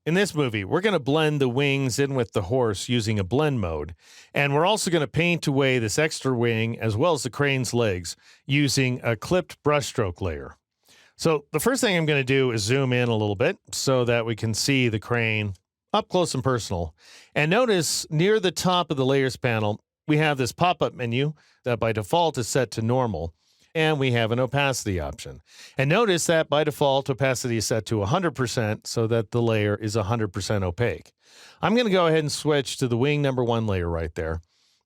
In this movie, we're going to blend the wings in with the horse using a blend mode, and we're also going to paint away this extra wing as well as the crane's legs using a clipped brushstroke layer. So the first thing I'm going to do is zoom in a little bit so that we can see the crane up close and personal. And notice near the top of the layers panel, we have this pop-up menu that by default is set to normal, and we have an opacity option. And notice that by default, opacity is set to 100% so that the layer is 100% opaque. I'm going to go ahead and switch to the wing number 1 layer right there.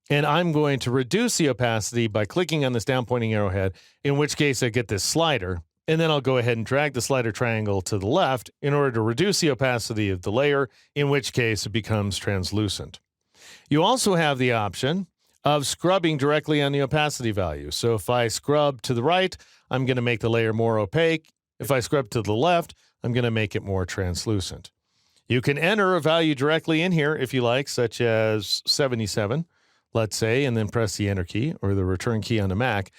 And I'm going to reduce the opacity by clicking on this down pointing arrowhead, in which case I get this slider. And then I'll go ahead and drag the slider triangle to the left in order to reduce the opacity of the layer, in which case it becomes translucent. You also have the option of scrubbing directly on the opacity value. So if I scrub to the right, I'm going to make the layer more opaque. If I scrub to the left, I'm going to make it more translucent. You can enter a value directly in here if you like, such as 77, let's say, and then press the Enter key or the Return key on the Mac.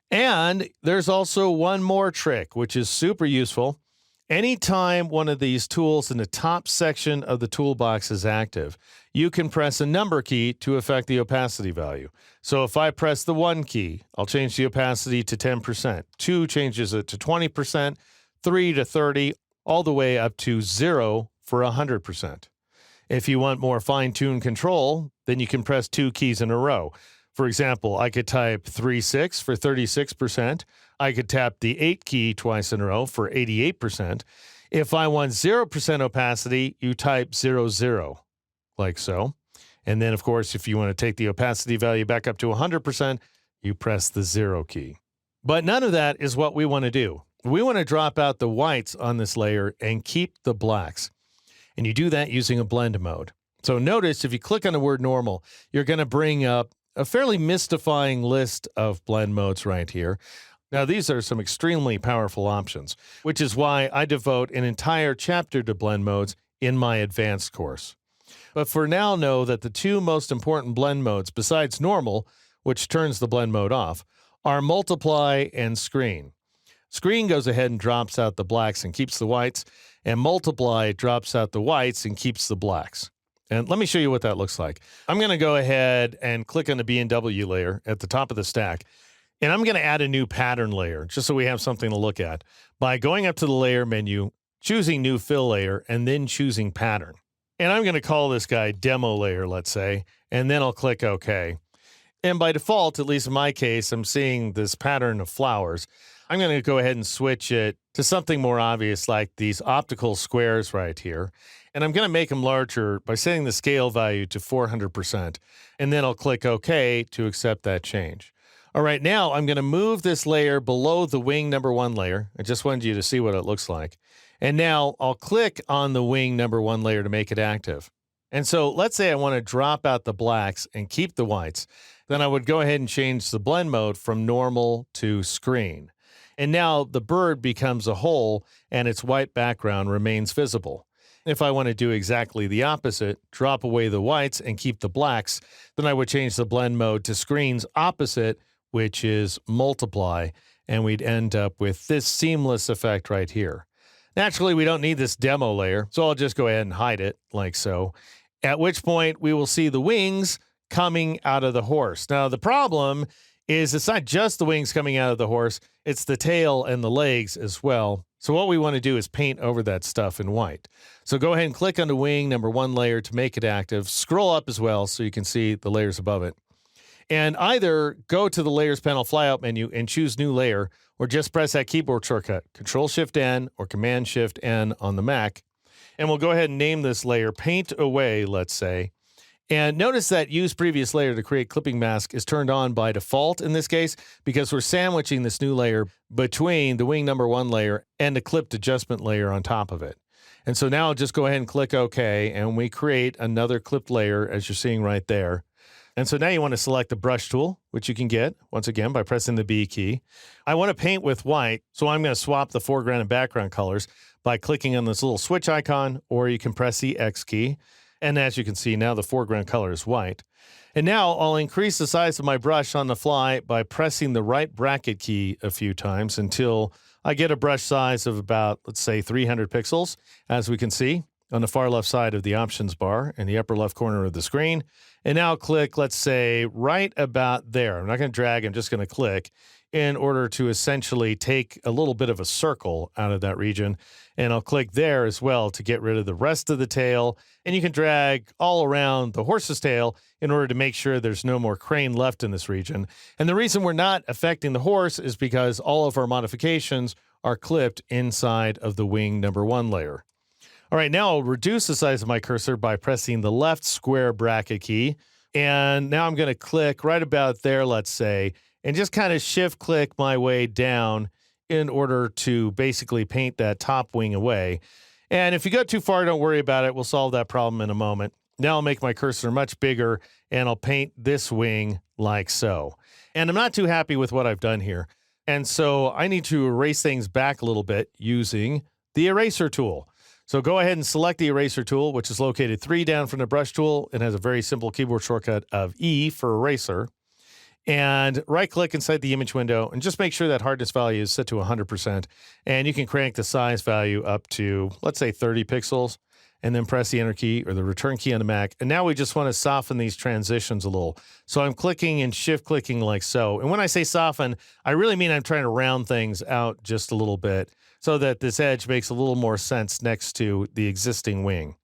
And there's also one more trick, which is super useful. Anytime one of these tools in the top section of the toolbox is active, you can press a number key to affect the opacity value. So if I press the 1 key, I'll change the opacity to 10%. 2 changes it to 20%, 3 to 30, all the way up to 0 for 100%. If you want more fine-tuned control, then you can press 2 keys in a row. For example, I could type 36 for 36%. I could tap the 8 key twice in a row for 88%. If I want 0% opacity, you type 00, like so. And then, of course, if you want to take the opacity value back up to 100%, you press the 0 key. But none of that is what we want to do. We want to drop out the whites on this layer and keep the blacks. And you do that using a blend mode. So notice if you click on the word normal, you're going to bring up a fairly mystifying list of blend modes right here. Now, these are some extremely powerful options, which is why I devote an entire chapter to blend modes in my advanced course. But for now, know that the 2 most important blend modes, besides normal, which turns the blend mode off, are multiply and screen. Screen goes ahead and drops out the blacks and keeps the whites, and multiply drops out the whites and keeps the blacks. And let me show you what that looks like. I'm going to go ahead and click on the B&W layer at the top of the stack. And I'm going to add a new pattern layer, just so we have something to look at, by going up to the layer menu, choosing new fill layer, and then choosing pattern. And I'm going to call this guy demo layer, let's say, and then I'll click OK. And by default, at least in my case, I'm seeing this pattern of flowers. I'm going to go ahead and switch it to something more obvious, like these optical squares right here. And I'm going to make them larger by setting the scale value to 400%. And then I'll click OK to accept that change. All right, now I'm going to move this layer below the wing number 1 layer. I just wanted you to see what it looks like. And now I'll click on the wing number 1 layer to make it active. And so let's say I want to drop out the blacks and keep the whites. Then I would go ahead and change the blend mode from normal to screen. And now the bird becomes a whole and its white background remains visible. If I want to do exactly the opposite, drop away the whites and keep the blacks, then I would change the blend mode to screen's opposite, which is multiply, and we'd end up with this seamless effect right here. Naturally, we don't need this demo layer, so I'll just go ahead and hide it like so, at which point we will see the wings coming out of the horse. Now, the problem is it's not just the wings coming out of the horse, it's the tail and the legs as well. So what we want to do is paint over that stuff in white. So go ahead and click on the wing number 1 layer to make it active. Scroll up as well so you can see the layers above it. And either go to the Layers panel flyout menu and choose New Layer, or just press that keyboard shortcut, Control-Shift-N or Command-Shift-N on the Mac. And we'll go ahead and name this layer Paint Away, let's say. And notice that Use Previous Layer to create clipping mask is turned on by default in this case because we're sandwiching this new layer between the wing number 1 layer and the clipped adjustment layer on top of it. And so now I'll just go ahead and click OK, and we create another clipped layer as you're seeing right there. And so now you want to select the brush tool, which you can get, once again, by pressing the B key. I want to paint with white, so I'm going to swap the foreground and background colors by clicking on this little switch icon, or you can press the X key. And as you can see, now the foreground color is white. And now I'll increase the size of my brush on the fly by pressing the right bracket key a few times until I get a brush size of about, let's say, 300 pixels, as we can see. on the far left side of the options bar in the upper left corner of the screen. And now click, let's say, right about there. I'm not going to drag, I'm just going to click in order to essentially take a little bit of a circle out of that region. And I'll click there as well to get rid of the rest of the tail. And you can drag all around the horse's tail in order to make sure there's no more crane left in this region. And the reason we're not affecting the horse is because all of our modifications are clipped inside of the wing number 1 layer. All right, now I'll reduce the size of my cursor by pressing the left square bracket key. And now I'm going to click right about there, let's say, and just kind of shift click my way down in order to basically paint that top wing away. And if you go too far, don't worry about it. We'll solve that problem in a moment. Now I'll make my cursor much bigger and I'll paint this wing like so. And I'm not too happy with what I've done here. And so I need to erase things back a little bit using the eraser tool. So go ahead and select the eraser tool, which is located 3 down from the brush tool. It has a very simple keyboard shortcut of E for eraser. And right-click inside the image window and just make sure that hardness value is set to 100%. And you can crank the size value up to, let's say, 30 pixels, and then press the Enter key or the Return key on the Mac. And now we just want to soften these transitions a little. So I'm clicking and shift-clicking like so. And when I say soften, I really mean I'm trying to round things out just a little bit so that this edge makes a little more sense next to the existing wing.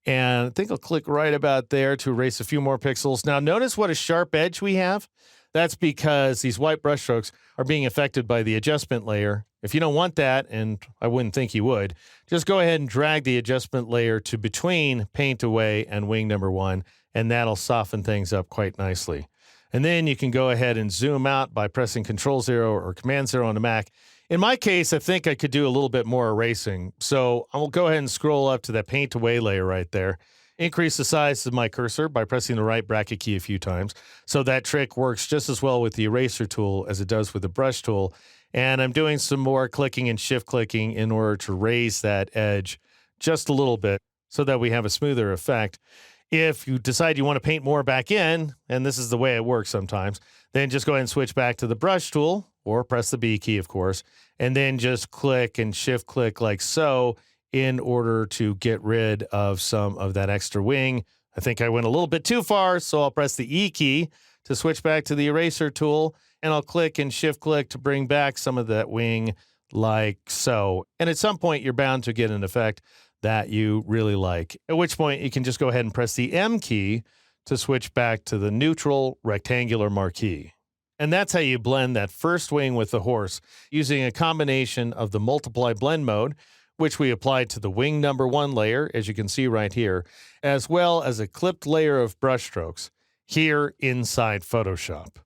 And I think I'll click right about there to erase a few more pixels. Now notice what a sharp edge we have. That's because these white brushstrokes are being affected by the adjustment layer. If you don't want that, and I wouldn't think you would, just go ahead and drag the adjustment layer to between Paint Away and wing number 1, and that'll soften things up quite nicely. And then you can go ahead and zoom out by pressing Control-0 or Command-0 on the Mac. In my case, I think I could do a little bit more erasing. So I will go ahead and scroll up to that Paint Away layer right there. Increase the size of my cursor by pressing the right bracket key a few times. So that trick works just as well with the eraser tool as it does with the brush tool. And I'm doing some more clicking and shift clicking in order to raise that edge just a little bit so that we have a smoother effect. If you decide you want to paint more back in, and this is the way it works sometimes, then just go ahead and switch back to the brush tool or press the B key, of course, and then just click and shift click like so in order to get rid of some of that extra wing. I think I went a little bit too far, so I'll press the E key to switch back to the eraser tool, and I'll click and shift click to bring back some of that wing like so. And at some point, you're bound to get an effect that you really like, at which point you can just go ahead and press the M key to switch back to the neutral rectangular marquee. And that's how you blend that first wing with the horse using a combination of the multiply blend mode, which we applied to the wing number 1 layer, as you can see right here, as well as a clipped layer of brushstrokes here inside Photoshop.